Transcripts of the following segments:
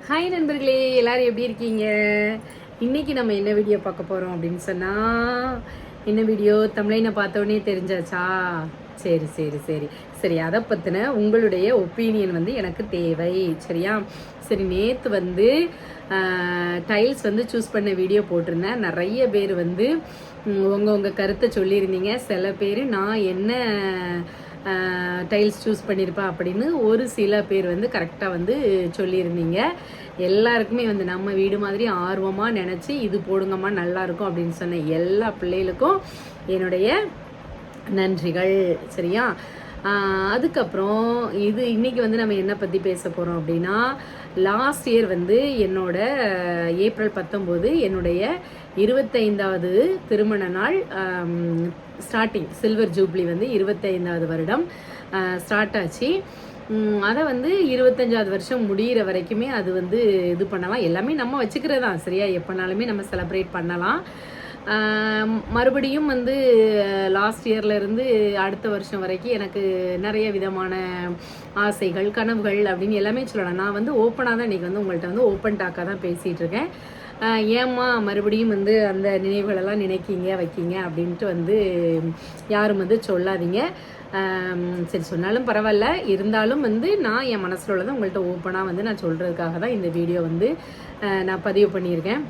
Hi நண்பர்களே, எல்லாரும் எப்படி இருக்கீங்க? இன்னைக்கு நம்ம என்ன வீடியோ பார்க்க போகிறோம் அப்படின்னு சொன்னால், என்ன வீடியோ தமிழைனை பார்த்தோன்னே தெரிஞ்சாச்சா? சரி சரி சரி சரி, அதை பற்றின உங்களுடைய ஒப்பீனியன் வந்து எனக்கு தேவை. சரியா? சரி, நேற்று வந்து டைல்ஸ் வந்து சூஸ் பண்ண வீடியோ போட்டிருந்தேன். நிறைய பேர் வந்து உங்கள் கருத்தை சொல்லியிருந்தீங்க. சில பேர் நான் என்ன டைல்ஸ் சூஸ் பண்ணியிருப்பேன் அப்படின்னு ஒரு சில பேர் வந்து கரெக்டாக வந்து சொல்லியிருந்தீங்க. எல்லாருக்குமே வந்து நம்ம வீடு மாதிரி ஆர்வமாக நினச்சி இது போடுங்கம்மா நல்லாயிருக்கும் அப்படின்னு சொன்ன எல்லா பிள்ளைகளுக்கும் என்னுடைய நன்றிகள். சரியா? அதுக்கப்புறம் இன்றைக்கி வந்து நம்ம என்ன பற்றி பேச போகிறோம் அப்படின்னா, லாஸ்ட் இயர் வந்து என்னோட ஏப்ரல் 19 என்னுடைய 25வது திருமண நாள் ஸ்டார்டிங். சில்வர் ஜூப்ளி வந்து 25வது வருடம் ஸ்டார்ட் ஆச்சு. அதை வந்து 25வது வருஷம் முடிகிற வரைக்குமே அது வந்து இது பண்ணலாம். எல்லாமே நம்ம வச்சுக்கிறது தான். சரியா? எப்போனாலுமே நம்ம செலப்ரேட் பண்ணலாம். மறுபடியும் வந்து லாஸ்ட் இயர்லேருந்து அடுத்த வருஷம் வரைக்கும் எனக்கு நிறைய விதமான ஆசைகள், கனவுகள் அப்படின்னு எல்லாமே சொல்லலாம். நான் வந்து ஓப்பனாக தான் இன்றைக்கி வந்து உங்கள்கிட்ட வந்து ஓப்பன் டாக்காக தான் பேசிகிட்டு இருக்கேன். ஏம்மா மறுபடியும் வந்து அந்த நினைவுகளெல்லாம் நினைக்கிங்க வைக்கிங்க அப்படின்ட்டு வந்து யாரும் வந்து சொல்லாதீங்க. சரி, சொன்னாலும் பரவாயில்ல. இருந்தாலும் வந்து நான் என் மனசில் உள்ளதை உங்கள்கிட்ட ஓப்பனாக வந்து நான் சொல்கிறதுக்காக தான் இந்த வீடியோ வந்து நான் பதிவு பண்ணியிருக்கேன்.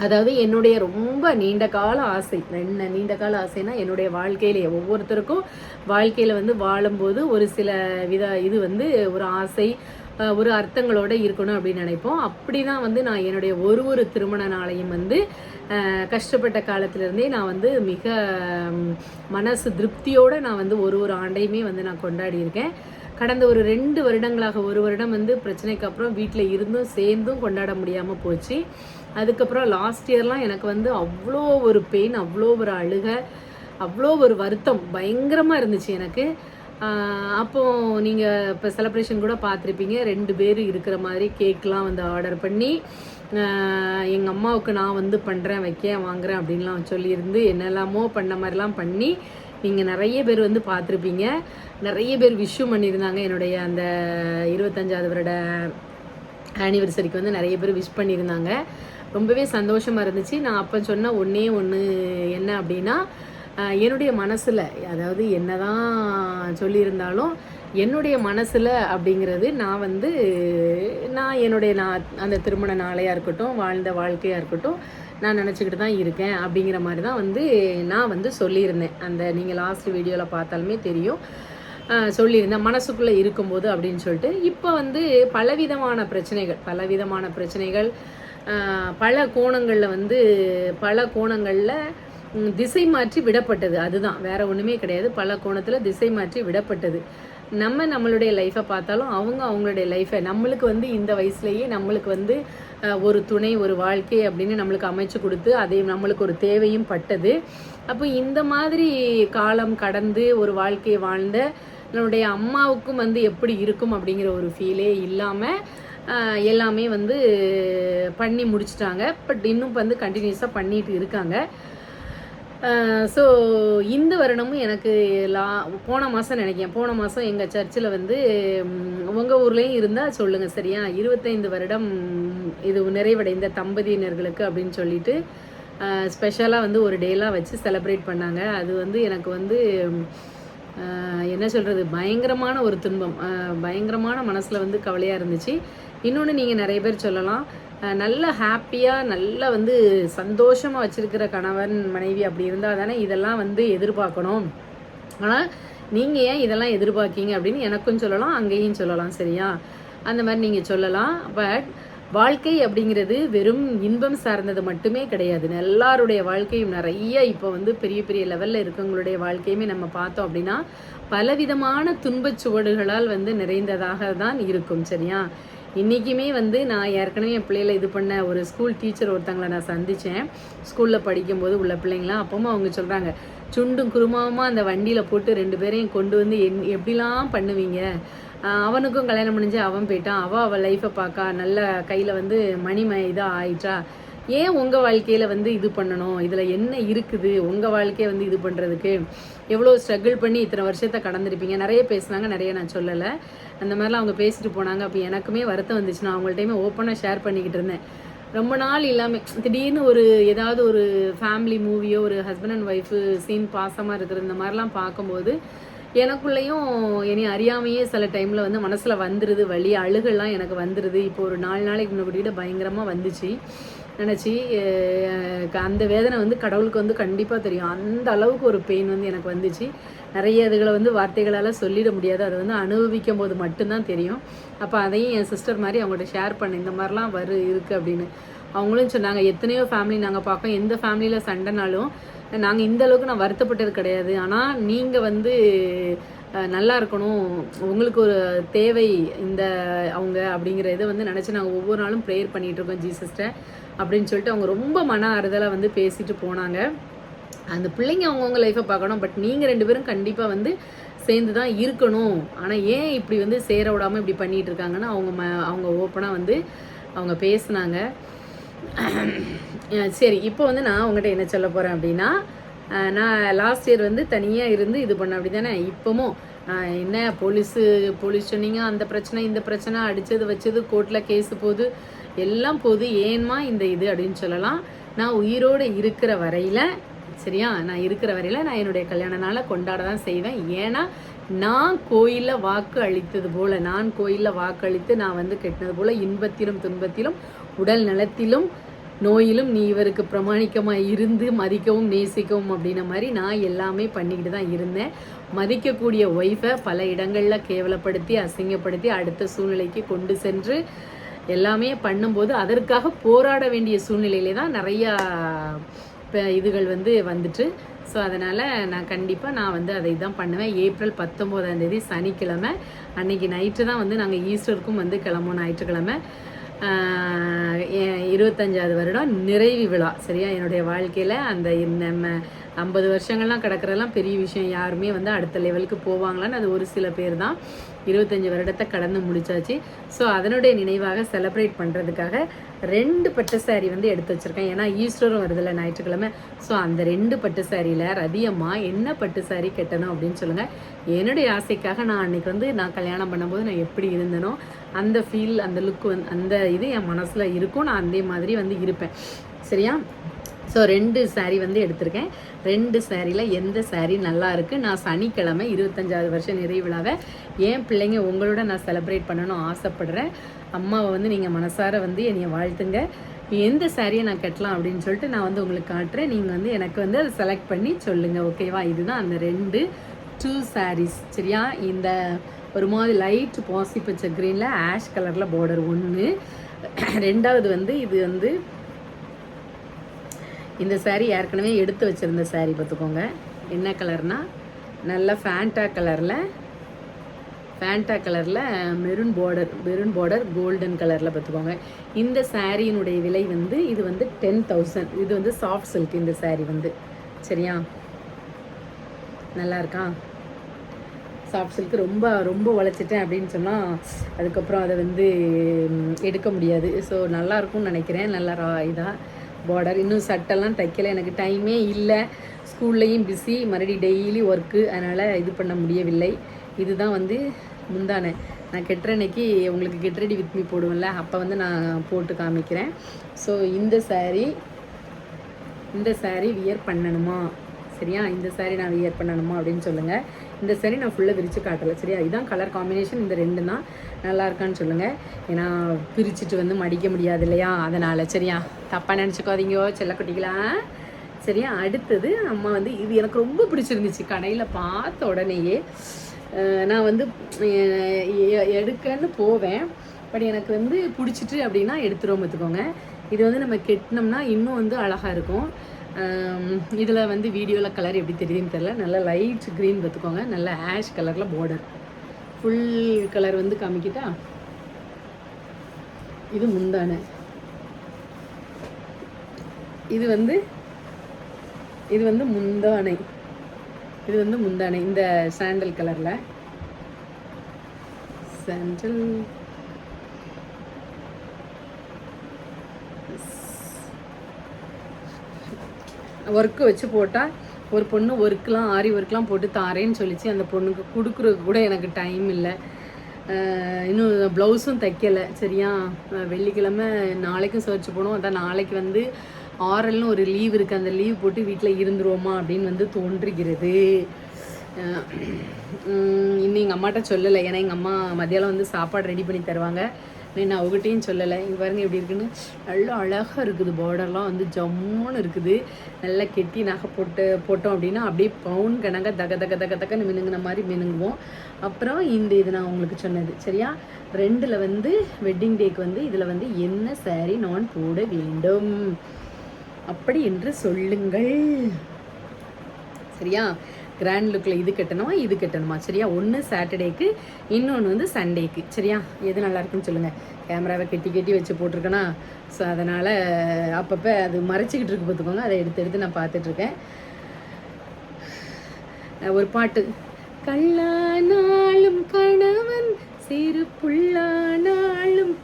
அதாவது என்னுடைய ரொம்ப நீண்ட கால ஆசை, என்ன நீண்ட கால ஆசைனா, என்னுடைய வாழ்க்கையிலேயே ஒவ்வொருத்தருக்கும் வாழ்க்கையில் வந்து வாழும்போது ஒரு சில இது வந்து ஒரு ஆசை, ஒரு அர்த்தங்களோடு இருக்கணும் அப்படின்னு நினைப்போம். அப்படி தான் வந்து நான் என்னுடைய ஒரு திருமண நாளையும் வந்து கஷ்டப்பட்ட காலத்திலேருந்தே நான் வந்து மிக மனசு திருப்தியோடு நான் வந்து ஒரு ஆண்டையுமே வந்து நான் கொண்டாடியிருக்கேன். கடந்த ஒரு 2 வருடங்களாக, ஒரு வருடம் வந்து பிரச்சனைக்கு அப்புறம் வீட்டில் இருந்தும் சேர்ந்தும் கொண்டாட முடியாமல் போச்சு. அதுக்கப்புறம் லாஸ்ட் இயர்லாம் எனக்கு வந்து அவ்வளோ ஒரு பெயின், அவ்வளோ ஒரு அழுகை, அவ்வளோ ஒரு வருத்தம் பயங்கரமாக இருந்துச்சு எனக்கு. அப்போது நீங்கள் இப்போ செலப்ரேஷன் கூட பார்த்துருப்பீங்க. 2 பேர் இருக்கிற மாதிரி கேக்லாம் வந்து ஆர்டர் பண்ணி எங்கள் அம்மாவுக்கு நான் வந்து பண்ணுறேன், வைக்கேன், வாங்குகிறேன் அப்படின்லாம் சொல்லியிருந்து என்னெல்லாமோ பண்ண மாதிரிலாம் பண்ணி நீங்கள் நிறைய பேர் வந்து பார்த்துருப்பீங்க. நிறைய பேர் விஷும் பண்ணியிருந்தாங்க. என்னுடைய அந்த 25வது வருட ஆனிவர்சரிக்கு வந்து நிறைய பேர் விஷ் பண்ணியிருந்தாங்க. ரொம்பவே சந்தோஷமாக இருந்துச்சு. நான் அப்போ சொன்ன ஒன்றே ஒன்று என்ன அப்படின்னா, என்னுடைய மனசில், அதாவது என்ன தான் சொல்லியிருந்தாலும் என்னுடைய மனசில் அப்படிங்கிறது நான் வந்து நான் அந்த திருமண நாளையாக இருக்கட்டும், வாழ்ந்த வாழ்க்கையாக இருக்கட்டும், நான் நினச்சிக்கிட்டு தான் இருக்கேன் அப்படிங்கிற மாதிரி தான் வந்து நான் வந்து சொல்லியிருந்தேன். அந்த நீங்கள் லாஸ்ட் வீடியோவில் பார்த்தாலுமே தெரியும், சொல்லியிருந்தேன் மனசுக்குள்ளே இருக்கும்போது அப்படின்னு சொல்லிட்டு. இப்போ வந்து பலவிதமான பிரச்சனைகள் பல கோணங்களில் திசை மாற்றி விடப்பட்டது. அதுதான், வேற ஒன்றுமே கிடையாது. பல கோணத்தில் திசை மாற்றி விடப்பட்டது. நம்மளுடைய லைஃப்பை பார்த்தாலும் அவங்களுடைய லைஃப்பை நம்மளுக்கு வந்து இந்த வயசுலேயே நம்மளுக்கு வந்து ஒரு துணை, ஒரு வாழ்க்கை அப்படின்னு நம்மளுக்கு அமைச்சு கொடுத்து அதே நம்மளுக்கு ஒரு தேவையும் பட்டது. அப்போ இந்த மாதிரி காலம் கடந்து ஒரு வாழ்க்கையை வாழ்ந்த நம்மளுடைய அம்மாவுக்கும் வந்து எப்படி இருக்கும் அப்படிங்கிற ஒரு ஃபீலே இல்லாமல் எல்லாமே வந்து பண்ணி முடிச்சிட்டாங்க. பட் இன்னும் வந்து கண்டினியூஸாக பண்ணிட்டு இருக்காங்க. ஸோ இந்த வருடமும் எனக்கு போன மாதம் எங்கள் சர்ச்சில் வந்து உங்கள் ஊர்லேயும் இருந்தால் சொல்லுங்கள். சரியா? 25 வருடம் இது நிறைவடைந்த தம்பதியினர்களுக்கு அப்படின்னு சொல்லிட்டு ஸ்பெஷலாக வந்து ஒரு டேலாம் வச்சு செலிப்ரேட் பண்ணாங்க. அது வந்து எனக்கு வந்து என்ன சொல்கிறது, பயங்கரமான ஒரு துன்பம், பயங்கரமான மனசில் வந்து கவலையாக இருந்துச்சு. இன்னொன்று, நீங்கள் நிறைய பேர் சொல்லலாம், நல்ல ஹாப்பியாக நல்லா வந்து சந்தோஷமாக வச்சுருக்கிற கணவன் மனைவி அப்படி இருந்தால் தானே இதெல்லாம் வந்து எதிர்பார்க்கணும். ஆனால் நீங்கள் ஏன் இதெல்லாம் எதிர்பார்க்கீங்க அப்படின்னு எனக்கும் சொல்லலாம், அங்கேயும் சொல்லலாம். சரியா? அந்த மாதிரி நீங்கள் சொல்லலாம். பட் வாழ்க்கை அப்படிங்கிறது வெறும் இன்பம் சார்ந்தது மட்டுமே கிடையாது. எல்லாருடைய வாழ்க்கையும் நிறைய இப்போ வந்து பெரிய பெரிய லெவலில் இருக்கவங்களுடைய வாழ்க்கையுமே நம்ம பார்த்தோம் அப்படின்னா பலவிதமான துன்பச் சுவடுகளால் வந்து நிறைந்ததாக தான் இருக்கும். சரியா? இன்றைக்குமே வந்து நான் ஏற்கனவே என் பிள்ளைகளை இது பண்ண ஒரு ஸ்கூல் டீச்சர் ஒருத்தங்களை நான் சந்தித்தேன். ஸ்கூலில் படிக்கும்போது உள்ள பிள்ளைங்களாம். அப்பவும் அவங்க சொல்கிறாங்க, சுண்டும் குருமாவமாக அந்த வண்டியில் போட்டு 2 பேரையும் கொண்டு வந்து எப்படிலாம் பண்ணுவீங்க? அவனுக்கும் கல்யாணம் முடிஞ்சு அவன் போயிட்டான், அவள் லைஃப்பை பார்க்கா, நல்ல கையில் வந்து இதாக ஆயிட்டா, ஏன் உங்கள் வாழ்க்கையில் வந்து இது பண்ணணும், இதில் என்ன இருக்குது உங்கள் வாழ்க்கையை வந்து இது பண்ணுறதுக்கு, எவ்வளோ ஸ்ட்ரகிள் பண்ணி இத்தனை வருஷத்தை கடந்திருப்பீங்க. நிறைய பேசுனாங்க, நிறைய நான் சொல்லலை, அந்த மாதிரிலாம் அவங்க பேசிட்டு போனாங்க. அப்போ எனக்குமே வருத்தம் வந்துச்சு. நான் அவங்கள்ட்டையுமே ஓப்பனாக ஷேர் பண்ணிக்கிட்டு இருந்தேன். ரொம்ப நாள் இல்லாமல் திடீர்னு ஒரு ஏதாவது ஒரு ஃபேமிலி மூவியோ ஒரு ஹஸ்பண்ட் அண்ட் ஒய்ஃபு சீன் பாசமாக இருக்கிற இந்த மாதிரிலாம் பார்க்கும்போது எனக்குள்ளேயும் என்னை அறியாமையே சில டைமில் வந்து மனசில் வந்துடுது, வலி அழுகெல்லாம் எனக்கு வந்துடுது. இப்போ ஒரு 4 நாளைக்கு முன்னாடி பயங்கரமாக வந்துச்சு. நினச்சி அந்த வேதனை வந்து கடவுளுக்கு வந்து கண்டிப்பாக தெரியும். அந்த அளவுக்கு ஒரு பெயின் வந்து எனக்கு வந்துச்சு. நிறைய இதுகளை வந்து வார்த்தைகளால் சொல்லிட முடியாது. அதை வந்து அனுபவிக்கும் போது மட்டும்தான் தெரியும். அப்போ அதையும் என் சிஸ்டர் மாதிரி அவங்கள்ட்ட ஷேர் பண்ணேன், இந்த மாதிரிலாம் இருக்குது அப்படின்னு. அவங்களும் சொன்னாங்க, எத்தனையோ ஃபேமிலி நாங்கள் பார்க்கோம், எந்த ஃபேமிலியில் சண்டைனாலும் நாங்கள் இந்த அளவுக்கு நான் வருத்தப்பட்டது கிடையாது. ஆனால் நீங்கள் வந்து நல்லா இருக்கணும், உங்களுக்கு ஒரு தேவை இந்த அவங்க அப்படிங்கிற இதை வந்து நினச்சி நாங்கள் ஒவ்வொரு நாளும் ப்ரேயர் பண்ணிகிட்ருக்கோம் ஜீசஸ்ட்டை அப்படின்னு சொல்லிட்டு அவங்க ரொம்ப மன ஆறுதலாக வந்து பேசிட்டு போனாங்க. அந்த பிள்ளைங்க அவங்கவுங்க லைஃப்பை பார்க்கணும், பட் நீங்கள் 2 பேரும் கண்டிப்பாக வந்து சேர்ந்து தான் இருக்கணும். ஆனால் ஏன் இப்படி வந்து சேர விடாமல் இப்படி பண்ணிகிட்டு இருக்காங்கன்னு அவங்க ஓப்பனாக வந்து அவங்க பேசுனாங்க. சரி, இப்போ வந்து நான் உங்கள்கிட்ட என்ன சொல்ல போகிறேன் அப்படின்னா, நான் லாஸ்ட் இயர் வந்து தனியாக இருந்து இது பண்ண அப்படி தானே. இப்போவும் என்ன போலீஸ் சொன்னீங்க, அந்த பிரச்சனை இந்த பிரச்சனை, அடித்தது வச்சது, கோர்ட்டில் கேஸு போகுது, எல்லாம் போகுது, ஏன்மா இந்த இது அப்படின்னு சொல்லலாம். நான் உயிரோடு இருக்கிற வரையில், சரியா, நான் இருக்கிற வரையில் நான் என்னுடைய கல்யாண நாளை கொண்டாட தான் செய்வேன். ஏன்னா நான் கோயிலில் வாக்கு அளித்தது போல், நான் கோயிலில் வாக்கு அளித்து நான் வந்து கெட்டினது போல், இன்பத்திலும் துன்பத்திலும் உடல் நலத்திலும் நோயிலும் நீ இவருக்கு பிரமாணிக்கமாக இருந்து மதிக்கவும் நேசிக்கவும் அப்படின்ன மாதிரி நான் எல்லாமே பண்ணிக்கிட்டு தான் இருந்தேன். மதிக்கக்கூடிய ஒய்ஃபை பல இடங்களில் கேவலப்படுத்தி அசிங்கப்படுத்தி அடுத்த சூழ்நிலைக்கு கொண்டு சென்று எல்லாமே பண்ணும்போது அதற்காக போராட வேண்டிய சூழ்நிலையிலே தான் நிறையா இதுகள் வந்து வந்துட்டு. ஸோ அதனால் நான் கண்டிப்பாக நான் வந்து அதை தான் பண்ணுவேன். ஏப்ரல் 19ஆம் தேதி சனிக்கிழமை அன்றைக்கி நைட்டு தான் வந்து நாங்கள் ஈஸ்டருக்கும் வந்து கிளம்புவோம். ஞாயிற்றுக்கிழமை 25வது வருடம் நிறைவு விழா, சரியா. என்னுடைய வாழ்க்கையில் அந்த நம்ம 50 வருஷங்கள்லாம் கிடக்கிறதெல்லாம் பெரிய விஷயம். யாருமே வந்து அடுத்த லெவலுக்கு போவாங்களான்னு அது ஒரு சில பேர் தான். 25 வருடத்தை கடந்து முடிச்சாச்சு. ஸோ அதனுடைய நினைவாக செலிப்ரேட் பண்ணுறதுக்காக 2 பட்டு சாரீ வந்து எடுத்து வச்சுருக்கேன். ஏன்னா ஈஸ்டரும் வருதில்ல ஞாயிற்றுக்கிழமை. ஸோ அந்த 2 பட்டு சாரியில் ரதியம்மா என்ன பட்டு சாரீ கட்டணும் அப்படின்னு சொல்லுங்கள். என்னுடைய ஆசைக்காக நான் அன்றைக்கி வந்து நான் கல்யாணம் பண்ணும்போது நான் எப்படி இருந்தனோ அந்த ஃபீல், அந்த லுக் வந்து அந்த இது என் மனசில் இருக்கும். நான் அதே மாதிரி வந்து இருப்பேன், சரியா. ஸோ 2 சாரீ வந்து எடுத்திருக்கேன். 2 சாரியில் எந்த சாரீ நல்லா இருக்குது, நான் சனிக்கிழமை 25வது வருஷம் நிறைவு விழாவை என் பிள்ளைங்க உங்களோட நான் செலிப்ரேட் பண்ணணும்னு ஆசைப்படுறேன். அம்மாவை வந்து நீங்கள் மனசார வந்து என்னை வாழ்த்துங்க. எந்த சாரியை நான் கட்டலாம் அப்படின்னு சொல்லிட்டு நான் வந்து உங்களுக்கு காட்டுறேன். நீங்கள் வந்து எனக்கு வந்து அதை செலக்ட் பண்ணி சொல்லுங்கள், ஓகேவா. இதுதான் அந்த 2 சாரீஸ், சரியா. இந்த ஒரு மாதிரி லைட் பாசி பச்சை க்ரீனில் ஆஷ் கலரில் பார்டர் 1. 2வது வந்து இது வந்து இந்த சாரீ ஏற்கனவே எடுத்து வச்சுருந்த சாரீ பார்த்துக்கோங்க. என்ன கலர்னால் நல்ல ஃபேண்டா கலரில் மெரூன் பார்டர் கோல்டன் கலரில் பார்த்துக்கோங்க. இந்த சாரியினுடைய விலை வந்து இது வந்து 10,000. இது வந்து சாஃப்ட் சில்க் இந்த சாரீ வந்து, சரியா. நல்லா இருக்கா. சாஃப்ட் சில்க்கு ரொம்ப ரொம்ப உழைச்சிட்டேன் அப்படின்னு சொன்னால் அதுக்கப்புறம் அதை வந்து எடுக்க முடியாது. ஸோ நல்லாயிருக்கும்னு நினைக்கிறேன். நல்லா இதாக பார்டர். இன்னும் சட்டெல்லாம் தைக்கலை, எனக்கு டைமே இல்லை. ஸ்கூல்லையும் பிஸி, மறுபடியும் டெய்லி ஒர்க்கு, அதனால் இது பண்ண முடியவில்லை. இதுதான் வந்து முந்தானை. நான் கெட்டுற அன்னைக்கு உங்களுக்கு கெட் ரெடி வித் மீ போடுவேன்ல, அப்போ வந்து நான் போட்டு காமிக்கிறேன். ஸோ இந்த சாரீ வியர் பண்ணணுமா, சரியா. இந்த சாரீ நான் வியர் பண்ணணுமா அப்படின்னு சொல்லுங்கள். இந்த சாரீ நான் ஃபுல்லாக விரித்து காட்டலை, சரியா. இதுதான் கலர் காம்பினேஷன். இந்த 2 தான் நல்லா இருக்கான்னு சொல்லுங்கள். ஏன்னா பிரிச்சுட்டு வந்து மடிக்க முடியாது இல்லையா, அதனால், சரியா. தப்பாக நினச்சிக்காதீங்கோ செல்லக்குட்டிகளா, சரியா. அடுத்தது அம்மா வந்து இது எனக்கு ரொம்ப பிடிச்சிருந்துச்சு. கடையில் பார்த்த உடனேயே நான் வந்து எடுக்கன்னு போவேன், பட் எனக்கு வந்து பிடிச்சிட்டு அப்படின்னா எடுத்துருவோம் பார்த்துக்கோங்க. இது வந்து நம்ம கெட்டினோம்னா இன்னும் வந்து அழகாக இருக்கும். இதில் வந்து வீடியோவில் கலர் எப்படி தெரியுதுன்னு தெரியல. நல்லா லைட் க்ரீன் பார்த்துக்கோங்க, நல்ல ஆஷ் கலரில் பார்டர். ஃபுல் கலர் வந்து காமிக்கிட்டா. இது முந்தானை. இது வந்து முந்தானை. இது வந்து முந்தானை இந்த சாண்டல் கலரில். ஒர்க்கு வச்சு போட்டால் ஒரு பொண்ணு ஒர்க்கெலாம் ஆரி ஒர்க்லாம் போட்டு தாரேன்னு சொல்லிச்சு. அந்த பொண்ணுக்கு கொடுக்குறதுக்கு கூட எனக்கு டைம் இல்லை. இன்னும் ப்ளவுஸும் தைக்கலை. சரியா, வெள்ளிக்கிழமை நாளைக்கும் சர்ச் போகணும். அதான் நாளைக்கு வந்து ஆரல்னு ஒரு லீவ் இருக்குது. அந்த லீவ் போட்டு வீட்டில் இருந்துருவோமா அப்படின்னு வந்து தோன்றுகிறது. இன்னும் எங்கள் அம்மாட்ட சொல்லலை. ஏன்னா எங்கள் அம்மா மத்தியானம் வந்து சாப்பாடு ரெடி பண்ணி தருவாங்க. நான் அவங்ககிட்டையும் சொல்லலை. இங்கே பாருங்க எப்படி இருக்குன்னு. நல்லா அழகாக இருக்குது. பார்டர்லாம் வந்து ஜம்முன்னு இருக்குது. நல்லா கெட்டி நகை போட்டோம் அப்படின்னா அப்படியே பவுன் கணங்க தக்கன்னு மினுங்கின மாதிரி மினுங்குவோம். அப்புறம் இது நான் உங்களுக்கு சொன்னது சரியா. 2ல் வந்து வெட்டிங் டேக்கு வந்து இதில் வந்து என்ன சாரீ நான் போட வேண்டும் அப்படி என்று சொல்லுங்கள். சரியா, கிராண்ட் லுக்கில் இது கட்டணுமா சரியா. ஒன்று சாட்டர்டேக்கு, இன்னொன்று வந்து சண்டேக்கு. சரியா, எது நல்லா இருக்குன்னு சொல்லுங்கள். கேமராவை கெட்டி வச்சு போட்டிருக்கேன்னா, ஸோ அதனால் அப்பப்போ அது மறைச்சிக்கிட்டு இருக்கு பார்த்துக்கோங்க. அதை எடுத்து நான் பார்த்துட்ருக்கேன். ஒரு பாட்டு. கல்லானாலும் கணவன் சிறு புல்லானாலும்